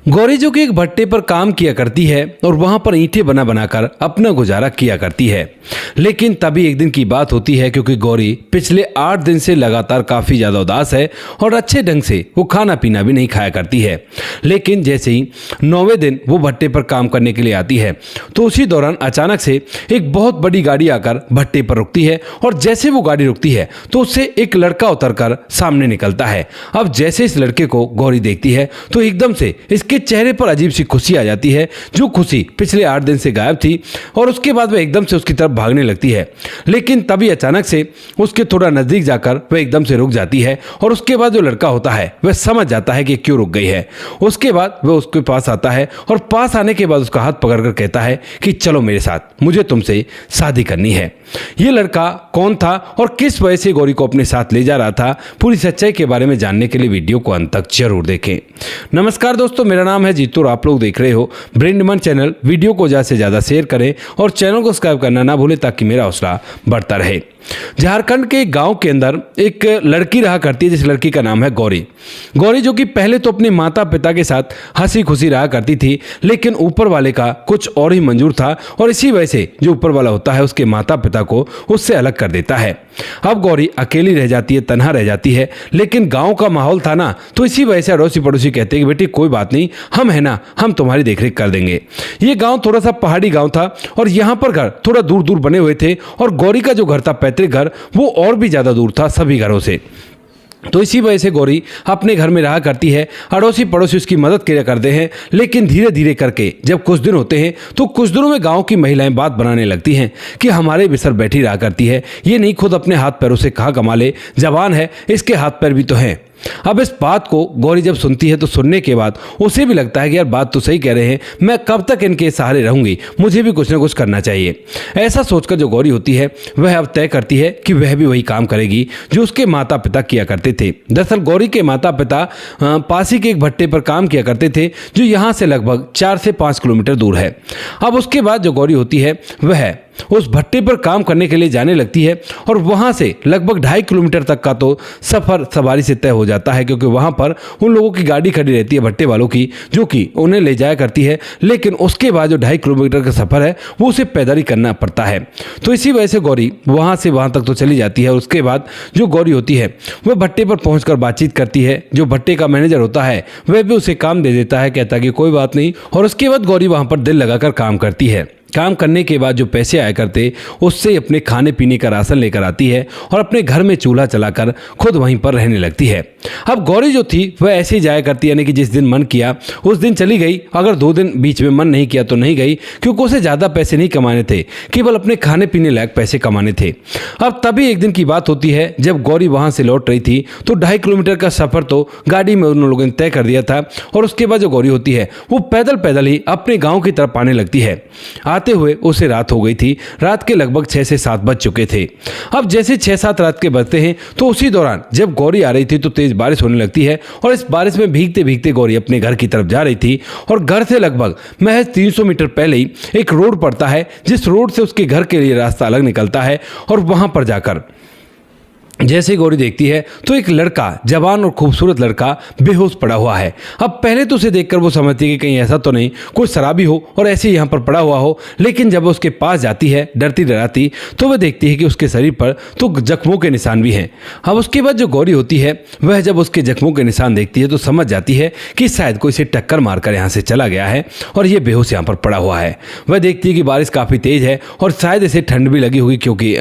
गौरी जो कि एक भट्टे पर काम किया करती है और वहां पर ईंटें बना बनाकर अपना गुजारा किया करती है। लेकिन तभी एक दिन की बात होती है, क्योंकि गौरी पिछले 8 दिन से लगातार काफ़ी ज़्यादा उदास है और अच्छे ढंग से वो खाना पीना भी नहीं खाया करती है। लेकिन जैसे ही 9वें दिन वो भट्टे पर काम करने के लिए आती है तो उसी दौरान अचानक से एक बहुत बड़ी गाड़ी आकर भट्टे पर रुकती है और जैसे वो गाड़ी रुकती है तो उससे एक लड़का उतरकर सामने निकलता है। अब जैसे इस लड़के को गौरी देखती है तो एकदम से इसके चेहरे पर अजीब सी खुशी आ जाती है, जो खुशी पिछले 8 दिन से गायब थी, और उसके बाद वह एकदम से उसकी तरफ भागने लगती है। लेकिन तभी अचानक से उसके थोड़ा नजदीक जाकर वह एकदम से रुक जाती है और उसके बाद जो लड़का होता है वह समझ जाता है कि क्यों रुक गई है। उसके बाद वह उसके पास आता है और पास आने के बाद उसका हाथ पकड़कर कहता है कि चलो मेरे साथ, मुझे तुमसे शादी करनी है। ये लड़का कौन था और किस वजह से गौरी को अपने साथ ले जा रहा था, पूरी सच्चाई के बारे में जानने के लिए वीडियो को अंत तक जरूर देखें। नमस्कार दोस्तों, मेरा नाम है जीतू और आप लोग देख रहे हो ब्रेंडमन चैनल। वीडियो को ज़्यादा से ज़्यादा शेयर करें और चैनल को सब्सक्राइब करना ना भूलें ताकि मेरा हौसला बढ़ता रहे। झारखंड के एक गांव के अंदर एक लड़की रहा करती है, जिस लड़की का नाम है गौरी। गौरी जो कि पहले तो अपने माता पिता के साथ हंसी खुशी रहा करती थी, लेकिन ऊपर वाले का कुछ और ही मंजूर था और इसी वजह से जो ऊपर वाला होता है उसके माता पिता को उससे अलग कर देता है। अब गौरी अकेली रह जाती है, तन्हा रह जाती है। लेकिन गांव का माहौल था ना, तो इसी वजह से अड़ोसी पड़ोसी कहते हैं कि बेटी कोई बात नहीं, हम है ना, हम तुम्हारी देखरेख कर देंगे। ये गांव थोड़ा सा पहाड़ी गांव था और यहाँ पर घर थोड़ा दूर दूर बने हुए थे और गौरी का जो घर था, पैतृक घर, वो और भी ज़्यादा दूर था सभी घरों से। तो इसी वजह से गौरी अपने घर में रहा करती है, अड़ोसी पड़ोसी उसकी मदद किया करते हैं। लेकिन धीरे धीरे करके जब कुछ दिन होते हैं तो कुछ दिनों में गांव की महिलाएं बात बनाने लगती हैं कि हमारे बिस्तर बैठी रहा करती है, ये नहीं खुद अपने हाथ पैरों से कहाँ कमा ले, जवान है, इसके हाथ पैर भी तो हैं। अब इस बात को गौरी जब सुनती है तो सुनने के बाद उसे भी लगता है कि यार बात तो सही कह रहे हैं, मैं कब तक इनके सहारे रहूंगी, मुझे भी कुछ ना कुछ करना चाहिए। ऐसा सोचकर जो गौरी होती है वह अब तय करती है कि वह भी वही काम करेगी जो उसके माता पिता किया करते थे। दरअसल गौरी के माता पिता पास ही के एक भट्टे पर काम किया करते थे, जो यहाँ से लगभग 4 से 5 किलोमीटर दूर है। अब उसके बाद जो गौरी होती है वह उस भट्टे पर काम करने के लिए जाने लगती है और वहाँ से लगभग 2.5 किलोमीटर तक का तो सफ़र सवारी से तय हो जाता है, क्योंकि वहाँ पर उन लोगों की गाड़ी खड़ी रहती है भट्टे वालों की, जो कि उन्हें ले जाया करती है। लेकिन उसके बाद जो 2.5 किलोमीटर का सफ़र है वो उसे पैदल ही करना पड़ता है। तो इसी वजह से गौरी वहाँ से वहाँ तक तो चली जाती है। उसके बाद जो गौरी होती है वह भट्टे पर पहुँच बातचीत करती है। जो भट्टे का मैनेजर होता है वह भी उसे काम दे देता है, कहता है कि कोई बात नहीं। और उसके बाद गौरी वहाँ पर दिल लगाकर काम करती है। काम करने के बाद जो पैसे आया करते उससे अपने खाने पीने का राशन लेकर आती है और अपने घर में चूल्हा चलाकर खुद वहीं पर रहने लगती है। अब गौरी जो थी वह ऐसे ही जाया करती है, यानी कि जिस दिन मन किया उस दिन चली गई, अगर 2 दिन बीच में मन नहीं किया तो नहीं गई, क्योंकि उसे ज़्यादा पैसे नहीं कमाने थे, केवल अपने खाने पीने लायक पैसे कमाने थे। अब तभी एक दिन की बात होती है जब गौरी वहाँ से लौट रही थी तो 2.5 किलोमीटर का सफ़र तो गाड़ी में उन लोगों ने तय कर दिया था और उसके बाद जो गौरी होती है वो पैदल पैदल ही अपने गाँव की तरफ आने लगती है। आते हुए उसे रात हो गई थी, रात के लगभग 6 से 7 बज चुके थे। अब जैसे 6-7 रात के बजते हैं तो उसी दौरान जब गौरी आ रही थी तो तेज बारिश होने लगती है और इस बारिश में भीगते भीगते गौरी अपने घर की तरफ जा रही थी और घर से लगभग महज 300 मीटर पहले ही एक रोड पड़ता है, जिस रोड से उसके घर के लिए रास्ता अलग निकलता है। और वहां पर जाकर जैसे गौरी देखती है तो एक लड़का, जवान और खूबसूरत लड़का, बेहोश पड़ा हुआ है। अब पहले तो उसे देखकर वो समझती है कि कहीं ऐसा तो नहीं कोई शराबी हो और ऐसे यहाँ पर पड़ा हुआ हो। लेकिन जब वो उसके पास जाती है डरती डराती तो वह देखती है कि उसके शरीर पर तो जख्मों के निशान भी हैं। अब उसके बाद जो गौरी होती है वह जब उसके जख्मों के निशान देखती है तो समझ जाती है कि शायद कोई इसे टक्कर मारकर यहाँ से चला गया है और ये बेहोश यहाँ पर पड़ा हुआ है। वह देखती है कि बारिश काफ़ी तेज है और शायद इसे ठंड भी लगी होगी, क्योंकि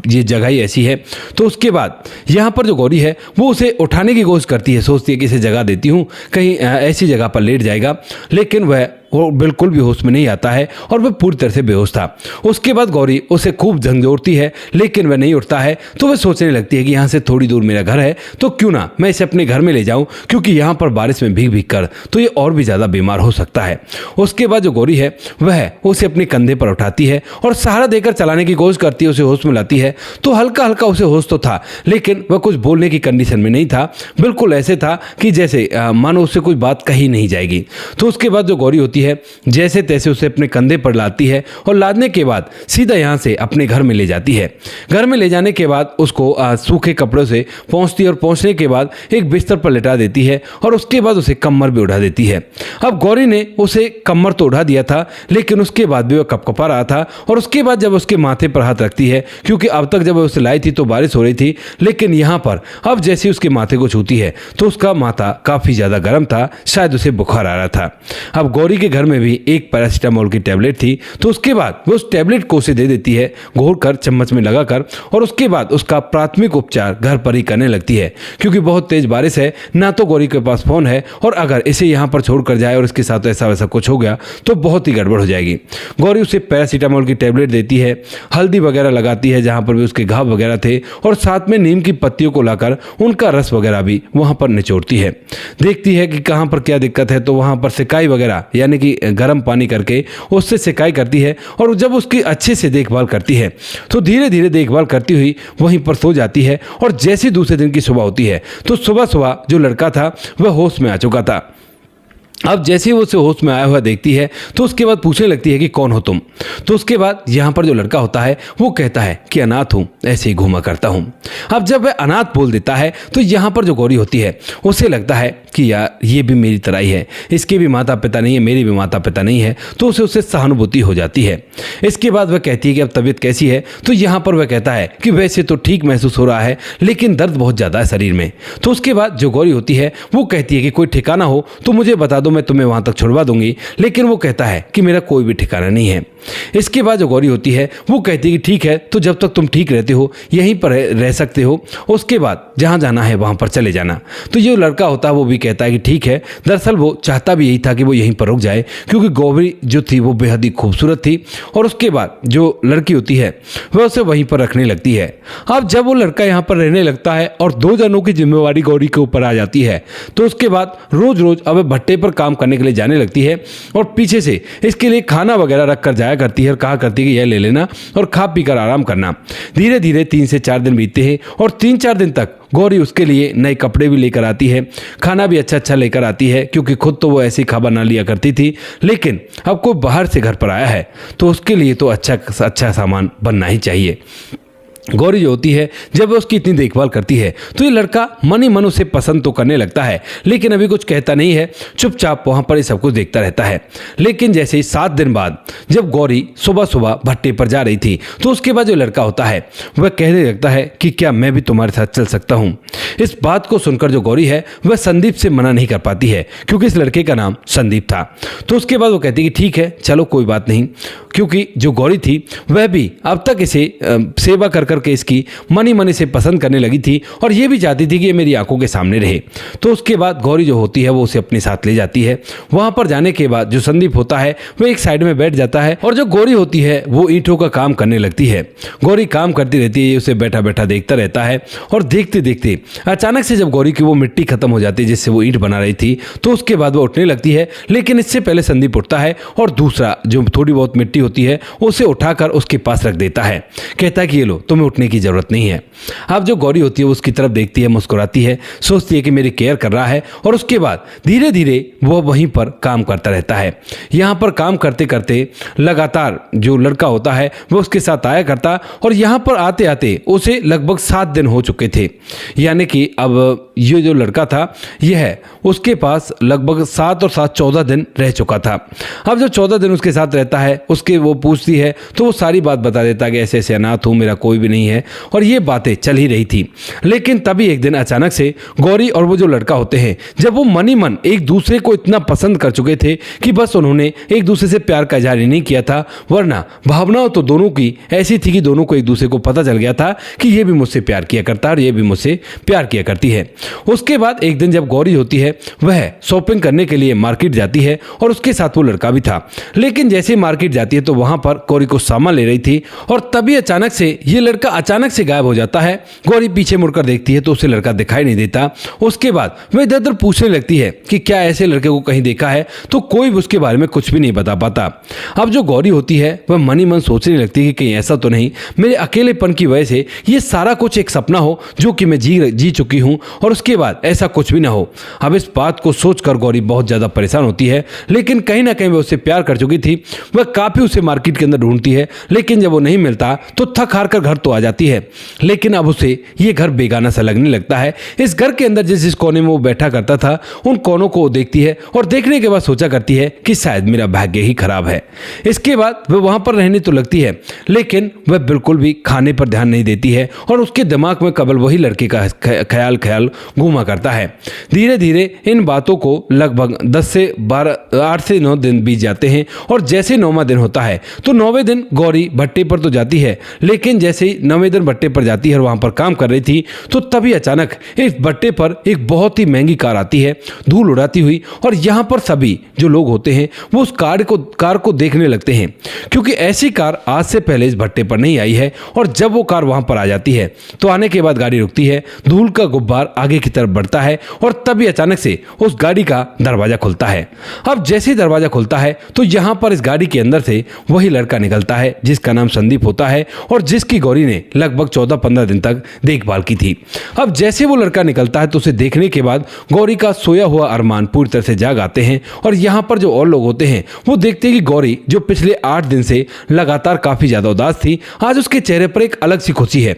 ये जगह ही ऐसी है। तो उसके बाद यहाँ पर जो गौरी है वो उसे उठाने की कोशिश करती है, सोचती है कि इसे जगह देती हूँ, कहीं ऐसी जगह पर लेट जाएगा। लेकिन वो बिल्कुल भी होश में नहीं आता है और वह पूरी तरह से बेहोश था। उसके बाद गौरी उसे खूब झंझोड़ती है, लेकिन वह नहीं उठता है। तो वह सोचने लगती है कि यहाँ से थोड़ी दूर मेरा घर है, तो क्यों ना मैं इसे अपने घर में ले जाऊँ, क्योंकि यहाँ पर बारिश में भीग भीग कर तो ये और भी ज़्यादा बीमार हो सकता है। उसके बाद जो गौरी है वह उसे अपने कंधे पर उठाती है और सहारा देकर चलाने की कोशिश करती है, उसे होश में लाती है। तो हल्का हल्का उसे होश तो था, लेकिन वह कुछ बोलने की कंडीशन में नहीं था। बिल्कुल ऐसे था कि जैसे मानो उससे कोई बात कही नहीं जाएगी। तो उसके बाद जो गौरी होती होती है जैसे तैसे उसे अपने कंधे पर लाती है और लादने के बाद सीधा यहाँ से अपने घर में ले जाती है। घर में ले जाने के बाद उसको सूखे कपड़ों से पोंछती है और पोंछने के बाद एक बिस्तर पर लेटा देती है और उसके बाद उसे कमर भी उड़ा देती है। अब गौरी ने उसे कमर तो उड़ा दिया था, लेकिन उसके बाद भी वह कपकपा रहा था और उसके बाद जब उसके माथे पर हाथ रखती है, क्योंकि अब तक जब उसे लाई थी तो बारिश हो रही थी, लेकिन यहाँ पर अब जैसे उसके माथे को छूती है तो उसका माथा काफ़ी ज़्यादा गर्म था, शायद उसे बुखार आ रहा था। अब गौरी के घर में भी एक पैरासीटामोल की टैबलेट थी, तो उसके बाद वो उस टैबलेट को उसे दे देती है घोर कर चम्मच में लगाकर, और उसके बाद उसका प्राथमिक उपचार घर पर ही करने लगती है, क्योंकि बहुत तेज बारिश है, ना तो गौरी के पास फोन है, और अगर इसे यहाँ पर छोड़कर जाए और इसके साथ ऐसा वैसा कुछ हो गया तो बहुत ही गड़बड़ हो जाएगी। गौरी उसे पैरासीटामोल की टैबलेट देती है, हल्दी वगैरह लगाती है जहाँ पर भी उसके घाव वगैरह थे, और साथ में नीम की पत्तियों को लाकर उनका रस वगैरह भी वहाँ पर निचोड़ती है। देखती है कि कहाँ पर क्या दिक्कत है, तो वहाँ पर सिकाई वगैरह यानी कि गर्म पानी करके उससे सिकाई करती है, और जब उसकी अच्छे से देखभाल करती है तो धीरे धीरे देखभाल करती हुई वहीं पर सो जाती है। और जैसे दूसरे दिन की सुबह होती है तो सुबह सुबह जो लड़का था वह होश में आ चुका था। अब जैसे ही वो उसे होश में आया हुआ देखती है तो उसके बाद पूछने लगती है कि कौन हो तुम। तो उसके बाद यहाँ पर जो लड़का होता है वो कहता है कि अनाथ हूँ, ऐसे ही घूमा करता हूँ। अब जब वह अनाथ बोल देता है तो यहाँ पर जो गौरी होती है उसे लगता है कि यार ये भी मेरी तरह ही है, इसके भी माता पिता नहीं है, मेरे भी माता पिता नहीं है, तो उससे सहानुभूति हो जाती है। इसके बाद वह कहती है कि अब तबीयत कैसी है, तो यहाँ पर वह कहता है कि वैसे तो ठीक महसूस हो रहा है, लेकिन दर्द बहुत ज़्यादा है शरीर में। तो उसके बाद जो गौरी होती है वो कहती है कि कोई ठिकाना हो तो मुझे बता दो, मैं तुम्हें वहां तक छुड़वा दूंगी, लेकिन वो कहता है कि मेरा कोई भी ठिकाना नहीं है। इसके बाद जो गौरी होती है वो कहती है कि ठीक है, तो जब तक तुम ठीक रहते हो यहीं पर रह सकते हो, उसके बाद जहां जाना है वहां पर चले जाना। तो ये लड़का होता है वो भी कहता है कि ठीक है। दरअसल वो चाहता भी यही था कि वो यहीं पर रुक जाए, क्योंकि गौरी जो थी वो बेहद ही खूबसूरत थी, और उसके बाद जो लड़की होती है वह उसे वहीं पर रखने लगती है। अब जब वो लड़का यहाँ पर रहने लगता है और 2 जनों की जिम्मेवारी गौरी के ऊपर आ जाती है, तो उसके बाद रोज रोज अब भट्टे पर काम करने के लिए जाने लगती है, और पीछे से इसके लिए खाना वगैरह रख कर जाया करती है और कहा करती है कि यह ले लेना और खा पी कर आराम करना। धीरे धीरे 3 से 4 दिन बीतते हैं, और 3-4 दिन तक गौरी उसके लिए नए कपड़े भी लेकर आती है, खाना भी अच्छा अच्छा लेकर आती है, क्योंकि खुद तो वो ऐसी खा बना लिया करती थी, लेकिन अब कोई बाहर से घर पर आया है तो उसके लिए तो अच्छा सामान बनना ही चाहिए। गौरी जो होती है जब वह उसकी इतनी देखभाल करती है तो ये लड़का मन ही मन उसे पसंद तो करने लगता है, लेकिन अभी कुछ कहता नहीं है, चुपचाप वहाँ पर ये सब कुछ देखता रहता है। लेकिन जैसे ही 7 दिन बाद जब गौरी सुबह सुबह भट्टे पर जा रही थी तो उसके बाद जो लड़का होता है वह कहने लगता है कि क्या मैं भी तुम्हारे साथ चल सकता हूँ। इस बात को सुनकर जो गौरी है वह संदीप से मना नहीं कर पाती है, क्योंकि इस लड़के का नाम संदीप था। तो उसके बाद वो कहती है कि ठीक है चलो कोई बात नहीं, क्योंकि जो गौरी थी वह भी अब तक इसे सेवा कर करके इसकी मनी मनी से पसंद करने लगी थी, और ये भी चाहती थी कि ये मेरी आंखों के सामने रहे। तो उसके बाद गौरी जो होती है वो उसे अपने साथ ले जाती है। वहां पर जाने के बाद जो संदीप होता है वो एक साइड में बैठ जाता है, और जो गौरी होती है वो ईंटों का काम करने लगती है। गौरी काम करती रहती है, उसे बैठा बैठा देखता रहता है, और देखते देखते अचानक से जब गौरी की वो मिट्टी खत्म हो जाती है जिससे वो ईंट बना रही थी, तो उसके बाद वो उठने लगती है। लेकिन इससे पहले संदीप उठता है और दूसरा जो थोड़ी बहुत मिट्टी होती है उसे उठाकर उसके पास रख देता है, कहता है कि ये लो, तुम्हें उठने की जरूरत नहीं है। अब जो गौरी होती है वो उसकी तरफ देखती है, मुस्कुराती है, सोचती है कि मेरी केयर कर रहा है, और उसके बाद धीरे धीरे वो वहीं पर काम करता रहता है। यहाँ पर काम करते करते लगातार जो लड़का होता है वो उसके साथ आया करता, और यहाँ पर आते आते उसे लगभग 7 दिन हो चुके थे। यानी कि अब ये जो लड़का था यह उसके पास लगभग 7 और 7 14 दिन रह चुका था। अब जो 14 दिन उसके साथ रहता है उसके वो पूछती है तो वो सारी बात बता देता है कि ऐसे ऐसे अनाथ हूँ, मेरा कोई भी नहीं है, और ये बातें चल ही रही थी। लेकिन तभी एक दिन अचानक से गौरी और वो जो लड़का होते हैं जब वो मन ही मन एक दूसरे को इतना पसंद कर चुके थे कि बस उन्होंने एक दूसरे से प्यार का इजहार ही नहीं किया था, वरना भावनाओं तो दोनों की ऐसी थी कि दोनों को एक दूसरे को पता चल गया था कि ये भी मुझसे प्यार किया करता है और ये भी मुझसे प्यार किया करती है। उसके बाद एक दिन जब गौरी होती है वह शॉपिंग करने के लिए मार्केट जाती है, और उसके साथ वो लड़का भी था। लेकिन जैसे मार्केट जाती है तो वहां पर गौरी को सामान ले रही थी, और तभी अचानक से ये लड़का लड़का अचानक से गायब हो जाता है। गौरी पीछे मुड़कर देखती है तो उसे लड़का दिखाई नहीं देता। उसके बाद वह इधर उधर पूछने लगती है कि क्या ऐसे लड़के को कहीं देखा है, तो कोई उसके बारे में कुछ भी नहीं बता पाता। अब जो गौरी होती है वह मन ही मन सोचने लगती है कि कहीं ऐसा तो नहीं मेरे अकेलेपन की वजह से ये सारा कुछ एक सपना हो जो कि मैं जी चुकी हूँ और उसके बाद ऐसा कुछ भी ना हो। अब इस बात को सोचकर गौरी बहुत ज़्यादा परेशान होती है, लेकिन कहीं ना कहीं वह उससे प्यार कर चुकी थी। वह काफ़ी उसे मार्केट के अंदर ढूंढती है, लेकिन जब वो नहीं मिलता तो थक हार कर घर तो आ जाती है। लेकिन अब उसे ये घर बेगाना सा लगने लगता है। इस घर के अंदर जिस कोने में वो बैठा करता था उन कोनों को वो देखती है और देखने के बाद सोचा करती है कि शायद मेरा भाग्य ही खराब है। इसके बाद वह वहां पर रहने तो लगती है, लेकिन वह बिल्कुल भी खाने पर ध्यान नहीं देती है और उसके दिमाग में केवल वही लड़के का ख्याल घूमा करता है। धीरे धीरे इन बातों को लगभग 8 से 9 दिन बीत जाते हैं और जैसे 9वां दिन होता है तो 9वें दिन गौरी भट्टे पर तो जाती है, लेकिन जैसे ही 9वें दिन भट्टे पर जाती है और वहां पर काम कर रही थी तो तभी अचानक इस भट्टे पर एक बहुत ही महंगी कार आती है धूल उड़ाती हुई, और यहाँ पर सभी जो लोग होते हैं वो उस कार को देखने लगते हैं, क्योंकि ऐसी कार आज से पहले इस भट्टे पर नहीं आई है। और जब वो कार वहां पर आ जाती है तो आने के बाद गाड़ी रुकती है, धूल का गुब्बार आगे की तरफ बढ़ता है और तभी अचानक से उस गाड़ी का दरवाजा खुलता है। अब जैसे ही दरवाजा खुलता है तो यहाँ पर इस गाड़ी के अंदर से वही लड़का निकलता है जिसका नाम संदीप होता है और जिसकी गौरी ने लगभग 14-15 दिन तक देखभाल की थी। अब जैसे वो लड़का निकलता है तो उसे देखने के बाद गौरी का सोया हुआ अरमान पूरी तरह से जाग आते हैं, और यहाँ पर जो और लोग होते हैं वो देखते हैं कि गौरी जो पिछले 8 दिन से लगातार काफी ज्यादा उदास थी, आज उसके चेहरे पर एक अलग सी खुशी है।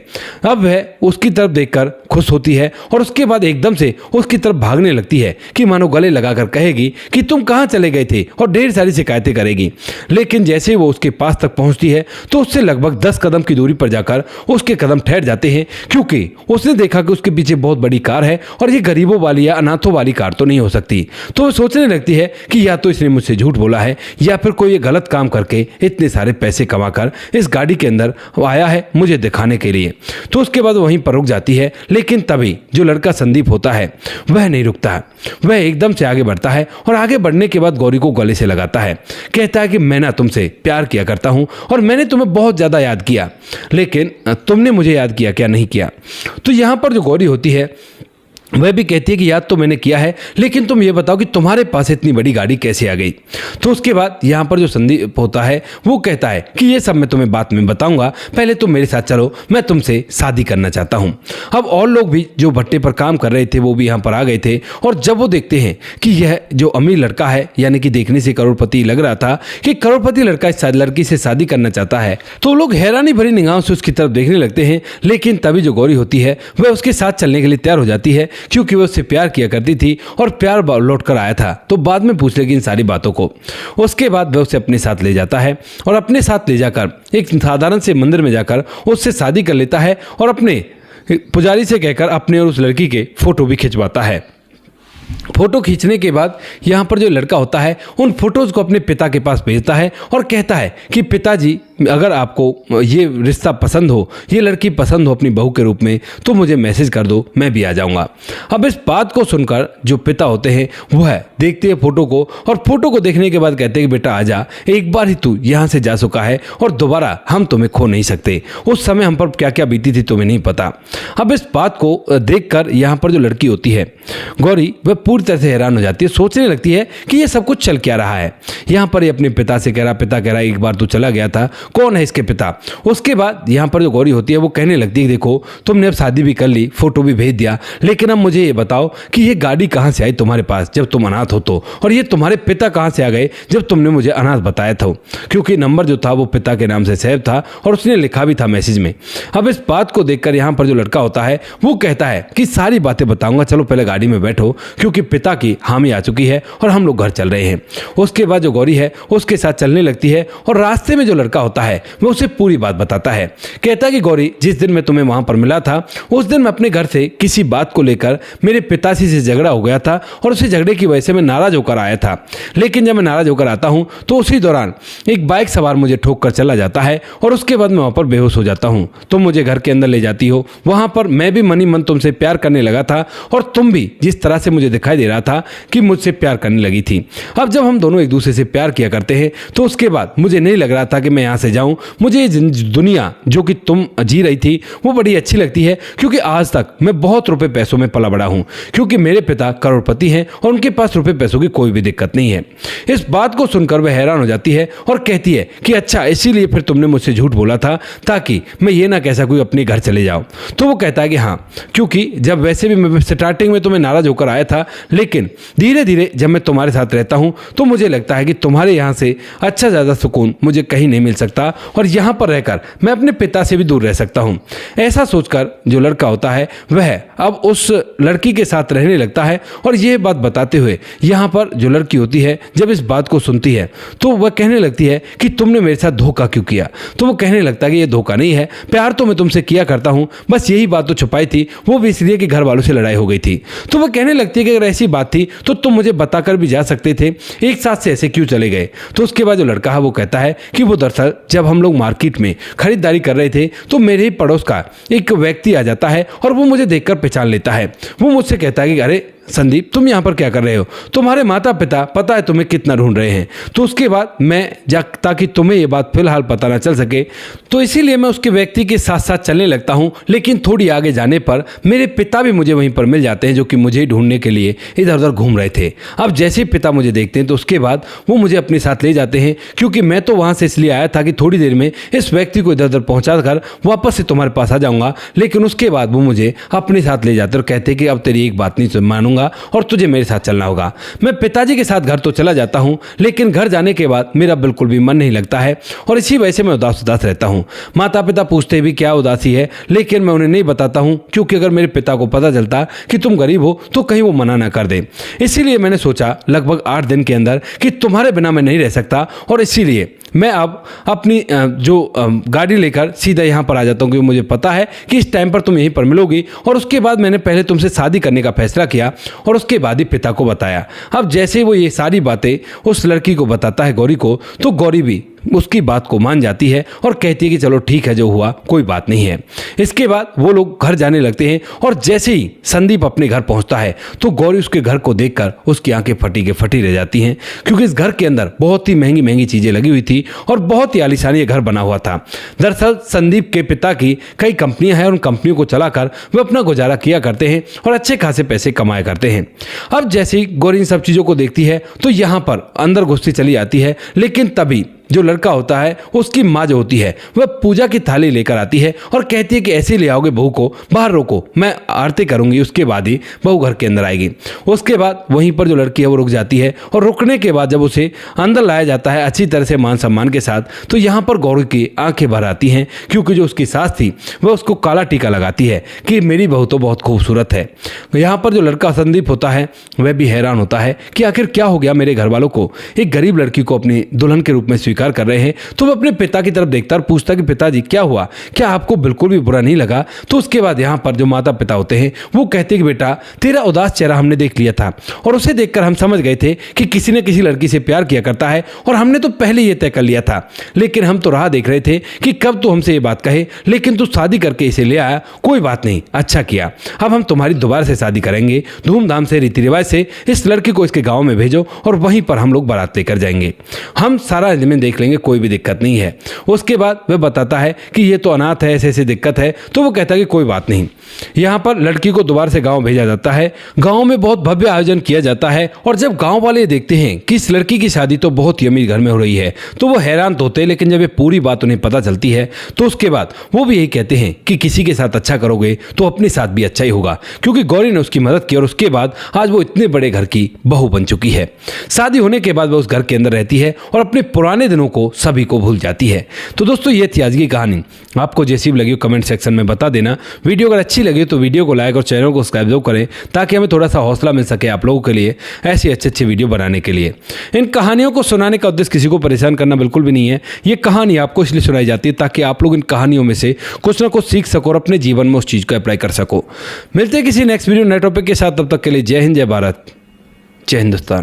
अब वह उसकी तरफ देखकर खुश होती है और उसके बाद एकदम से उसकी तरफ भागने लगती है कि मानो गले लगाकर कहेगी कि तुम कहां चले गए थे, और ढेर सारी शिकायतें करेगी। लेकिन जैसे वो उसके पास तक पहुंचती है तो उससे लगभग 10 कदम की दूरी पर जाकर उसके कदम ठहर जाते हैं, क्योंकि उसने देखा कि उसके पीछे बहुत बड़ी कार है और ये गरीबों वाली या अनाथों वाली कार तो नहीं हो सकती। तो वो सोचने लगती है कि या तो इसने मुझसे झूठ बोला है या फिर कोई ये गलत काम करके इतने सारे पैसे कमाकर इस गाड़ी के अंदर आया है मुझे दिखाने के लिए। तो उसके बाद वहीं पर रुक जाती है, लेकिन तभी जो लड़का संदीप होता है वह नहीं रुकता। वह एकदम से आगे बढ़ता है और आगे बढ़ने के बाद गौरी को गले से लगाता है। कहता है कि मैं ना तुमसे प्यार किया करता हूं और मैंने तुम्हें बहुत ज्यादा याद किया, लेकिन तुमने मुझे याद किया क्या नहीं किया। तो यहां पर जो गौरी होती है वह भी कहती है कि याद तो मैंने किया है, लेकिन तुम ये बताओ कि तुम्हारे पास इतनी बड़ी गाड़ी कैसे आ गई। तो उसके बाद यहाँ पर जो संदीप होता है वो कहता है कि ये सब मैं तुम्हें बात में बताऊंगा, पहले तुम मेरे साथ चलो, मैं तुमसे शादी करना चाहता हूँ। अब और लोग भी जो भट्टे पर काम कर रहे थे वो भी यहाँ पर आ गए थे, और जब वो देखते हैं कि यह जो अमीर लड़का है, यानी कि देखने से करोड़पति लग रहा था, कि करोड़पति लड़का इस लड़की से शादी करना चाहता है, तो लोग हैरानी भरी निगाहों से उसकी तरफ देखने लगते हैं। लेकिन तभी जो गौरी होती है वह उसके साथ चलने के लिए तैयार हो जाती है, क्योंकि वह उससे प्यार किया करती थी और प्यार लौट कर आया था, तो बाद में पूछ लेगी इन सारी बातों को। उसके बाद वह उसे अपने साथ ले जाता है और अपने साथ ले जाकर एक साधारण से मंदिर में जाकर उससे शादी कर लेता है और अपने पुजारी से कहकर अपने और उस लड़की के फोटो भी खिंचवाता है। फोटो खींचने के बाद यहाँ पर जो लड़का होता है उन फोटोज को अपने पिता के पास भेजता है और कहता है कि पिताजी, अगर आपको ये रिश्ता पसंद हो, ये लड़की पसंद हो अपनी बहू के रूप में, तो मुझे मैसेज कर दो, मैं भी आ जाऊंगा। अब इस बात को सुनकर जो पिता होते हैं वह देखते हैं फोटो को, और फोटो को देखने के बाद कहते हैं कि बेटा आजा, एक बार ही तू यहाँ से जा चुका है और दोबारा हम तुम्हें खो नहीं सकते। उस समय हम पर क्या क्या बीती थी तुम्हें नहीं पता। अब इस बात को देखकर यहाँ पर जो लड़की होती है गौरी, वह पूरी तरह से हैरान हो जाती है, सोचने लगती है कि ये सब कुछ चल क्या रहा है। यहाँ पर ये अपने पिता से कह रहा, पिता कह रहा एक बार तू चला गया था, कौन है इसके पिता। उसके बाद यहाँ पर जो गौरी होती है वो कहने लगती है, देखो तुमने अब शादी भी कर ली, फोटो भी भेज दिया, लेकिन अब मुझे ये बताओ कि ये गाड़ी कहाँ से आई तुम्हारे पास जब तुम अनाथ हो तो, और ये तुम्हारे पिता कहाँ से आ गए जब तुमने मुझे अनाथ बताया था। क्योंकि नंबर जो था वो पिता के नाम से सेव था और उसने लिखा भी था मैसेज में। अब इस बात को देखकर यहाँ पर जो लड़का होता है वो कहता है कि सारी बातें बताऊंगा, चलो पहले गाड़ी में बैठो, क्योंकि पिता की हामी आ चुकी है और हम लोग घर चल रहे हैं। उसके बाद जो गौरी है उसके साथ चलने लगती है और रास्ते में जो लड़का होता है वो उसे पूरी बात बताता है। कहता है कि गौरी, जिस दिन मैं तुम्हें वहां पर मिला था उस दिन मैं अपने घर से किसी बात को लेकर मेरे पिताजी से झगड़ा हो गया था और उसी झगड़े की वजह से मैं नाराज होकर आया था। लेकिन जब मैं नाराज होकर आता हूं तो उसी दौरान एक बाइक सवार मुझे ठोक कर चला जाता है और उसके बाद मैं वहां पर बेहोश हो जाता हूं। तुम मुझे घर के अंदर ले जाती हो, वहां पर मैं भी मनी मन तुमसे प्यार करने लगा था और तुम भी जिस तरह से मुझे दिखाई दे रहा था कि मुझसे प्यार करने लगी थी। अब जब हम दोनों एक दूसरे से प्यार किया करते हैं तो उसके बाद मुझे नहीं लग रहा था कि मैं यहाँ से जाऊँ। मुझे ये दुनिया जो कि तुम जी रही थी वो बड़ी अच्छी लगती है, क्योंकि आज तक मैं बहुत रुपए पैसों में पला बड़ा हूँ, क्योंकि मेरे पिता करोड़पति हैं और उनके पास रुपए पैसों की कोई भी दिक्कत नहीं है। इस बात को सुनकर वह हैरान हो जाती है और कहती है कि अच्छा, इसीलिए फिर तुमने मुझसे झूठ बोला था ताकि मैं ये ना कह सकूँ अपने घर चले जाओ। तो वो कहता है कि हाँ, क्योंकि जब वैसे भी मैं स्टार्टिंग में तो मैं नाराज होकर आया था, लेकिन धीरे धीरे जब मैं तुम्हारे साथ रहता हूँ तो मुझे लगता है कि तुम्हारे यहाँ से अच्छा ज़्यादा सुकून मुझे कहीं नहीं मिल सकता और यहाँ पर रहकर मैं अपने पिता से भी दूर रह सकता हूँ। ऐसा सोचकर जो लड़का होता है वह अब उस लड़की के साथ रहने लगता है और यह बात बताते हुए यहाँ पर जो लड़की होती है जब इस बात को सुनती है तो वह कहने लगती है कि तुमने मेरे साथ धोखा क्यों किया। तो वो कहने लगता है कि यह धोखा नहीं है, प्यार तो मैं तुमसे किया करता हूँ, बस यही बात तो छुपाई थी, वो भी इसलिए कि घर वालों से लड़ाई हो गई थी। तो वह कहने लगती है कि अगर ऐसी बात थी तो तुम मुझे बताकर भी जा सकते थे, एक साथ से ऐसे क्यों चले गए। तो उसके बाद जो लड़का है वो कहता है कि वो दरअसल जब हम लोग मार्केट में खरीदारी कर रहे थे तो मेरे ही पड़ोस का एक व्यक्ति आ जाता है और वो मुझे देखकर पहचान लेता है। वो मुझसे कहता है कि अरे संदीप, तुम यहाँ पर क्या कर रहे हो, तुम्हारे माता पिता पता है तुम्हें कितना ढूंढ रहे हैं। तो उसके बाद मैं ताकि तुम्हें ये बात फिलहाल पता ना चल सके तो इसीलिए मैं उसके व्यक्ति के साथ साथ चलने लगता हूँ, लेकिन थोड़ी आगे जाने पर मेरे पिता भी मुझे वहीं पर मिल जाते हैं, जो कि मुझे ढूंढने के लिए इधर उधर घूम रहे थे। अब जैसे ही पिता मुझे देखते हैं तो उसके बाद वो मुझे अपने साथ ले जाते हैं, क्योंकि मैं तो वहाँ से इसलिए आया था कि थोड़ी देर में इस व्यक्ति को इधर उधर पहुँचा कर वापस से तुम्हारे पास आ जाऊँगा। लेकिन उसके बाद वो मुझे अपने साथ ले जाते और कहते कि अब तेरी एक बात नहीं मानूंगा और तुझे मेरे साथ चलना होगा। मैं पिताजी के साथ घर तो चला जाता हूँ, लेकिन घर जाने के बाद मेरा बिल्कुल भी मन नहीं लगता है और इसी वजह से मैं उदास रहता हूँ। माता पिता पूछते भी क्या उदासी है, लेकिन मैं उन्हें नहीं बताता हूँ, क्योंकि अगर मेरे पिता को पता चलता कि तुम गरीब हो तो कहीं वो मना ना कर दे। इसीलिए मैंने सोचा लगभग 8 दिन के अंदर कि तुम्हारे बिना मैं नहीं रह सकता और इसीलिए मैं अब अपनी जो गाड़ी लेकर सीधा यहाँ पर आ जाता हूँ, क्योंकि मुझे पता है कि इस टाइम पर तुम यहीं पर मिलोगी। और उसके बाद मैंने पहले तुमसे शादी करने का फैसला किया और उसके बाद ही पिता को बताया। अब जैसे ही वो ये सारी बातें उस लड़की को बताता है गौरी को, तो गौरी भी उसकी बात को मान जाती है और कहती है कि चलो ठीक है, जो हुआ कोई बात नहीं है। इसके बाद वो लोग घर जाने लगते हैं और जैसे ही संदीप अपने घर पहुंचता है तो गौरी उसके घर को देखकर उसकी आंखें फटी के फटी रह जाती हैं, क्योंकि इस घर के अंदर बहुत ही महंगी महंगी चीजें लगी हुई थी और बहुत ही आलीशान ये घर बना हुआ था। दरअसल संदीप के पिता की कई कंपनियां हैं और उन कंपनियों को चलाकर वे अपना गुजारा किया करते हैं और अच्छे खासे पैसे कमाया करते हैं। अब जैसे ही गौरी इन सब चीजों को देखती है तो यहाँ पर अंदर घुसती चली आती है, लेकिन तभी जो लड़का होता है उसकी माँ जो होती है वह पूजा की थाली लेकर आती है और कहती है कि ऐसे ले आओगे बहू को, बाहर रोको, मैं आरती करूंगी, उसके बाद ही बहू घर के अंदर आएगी। उसके बाद वहीं पर जो लड़की है वो रुक जाती है और रुकने के बाद जब उसे अंदर लाया जाता है अच्छी तरह से मान सम्मान के साथ, तो यहाँ पर गौरी की आंखें भर आती हैं, क्योंकि जो उसकी सास थी वह उसको काला टीका लगाती है कि मेरी बहू तो बहुत खूबसूरत है। यहाँ पर जो लड़का संदीप होता है वह भी हैरान होता है कि आखिर क्या हो गया, मेरे घर वालों को एक गरीब लड़की को अपनी दुल्हन के रूप में स्वीकार कर रहे हैं। तो वह अपने पिता की तरफ देखता और पूछता कि पिताजी क्या हुआ, क्या आपको बिल्कुल भी बुरा नहीं लगा। तो उसके बाद यहाँ पर जो माता पिता होते हैं वो कहते कि बेटा तेरा उदास चेहरा हमने देख लिया था और उसे देखकर हम समझ गए थे कि किसी न किसी लड़की से प्यार किया करता है और हमने तो पहले ये तय कर लिया था, लेकिन हम तो राह देख रहे थे कि कब तो हमसे ये बात कहे, लेकिन तू शादी करके इसे ले आया, कोई बात नहीं, अच्छा किया। अब हम तुम्हारी दोबारा से शादी करेंगे धूमधाम से, रीति रिवाज से। इस लड़की को इसके गाँव में भेजो और वहीं पर हम लोग बारात लेकर जाएंगे, हम सारा जमीन देख लेंगे, कोई भी दिक्कत नहीं है। उसके बाद वह बताता है कि ये तो अनाथ है, ऐसे ऐसे दिक्कत है। तो वो कहता है कि कोई बात नहीं। यहाँ पर लड़की को दोबारा से गांव भेजा जाता है। गांव में बहुत भव्य आयोजन किया जाता है और जब गांव वाले देखते हैं कि इस लड़की की शादी तो बहुत ही अमीर घर में हो रही है तो वो हैरान तो होते हैं, लेकिन जब ये पूरी बात उन्हें पता चलती है तो उसके बाद वो भी यही कहते हैं कि किसी के साथ अच्छा करोगे तो अपने साथ भी अच्छा ही होगा, क्योंकि गौरी ने उसकी मदद की और उसके बाद आज वो इतने बड़े घर की बहू बन चुकी है। शादी होने के बाद वो उस घर के अंदर रहती है और अपने पुराने दिनों को सभी को भूल जाती है। तो दोस्तों ये थी आज की कहानी। आपको जैसी भी लगी कमेंट सेक्शन में बता देना। वीडियो अगर अच्छी लगी तो वीडियो को लाइक और चैनल को सब्सक्राइब जरूर करें, ताकि हमें थोड़ा सा हौसला मिल सके आप लोगों के लिए ऐसी अच्छी वीडियो बनाने के लिए। इन कहानियों को सुनाने का उद्देश्य किसी को परेशान करना बिल्कुल भी नहीं है। ये कहानी आपको इसलिए सुनाई जाती है ताकि आप लोग इन कहानियों में से कुछ ना कुछ सीख सको और अपने जीवन में उस चीज़ को अप्लाई कर सको। मिलते हैं किसी नेक्स्ट वीडियो नए टॉपिक के साथ, तब तक के लिए जय हिंद, जय भारत, जय हिंदुस्तान।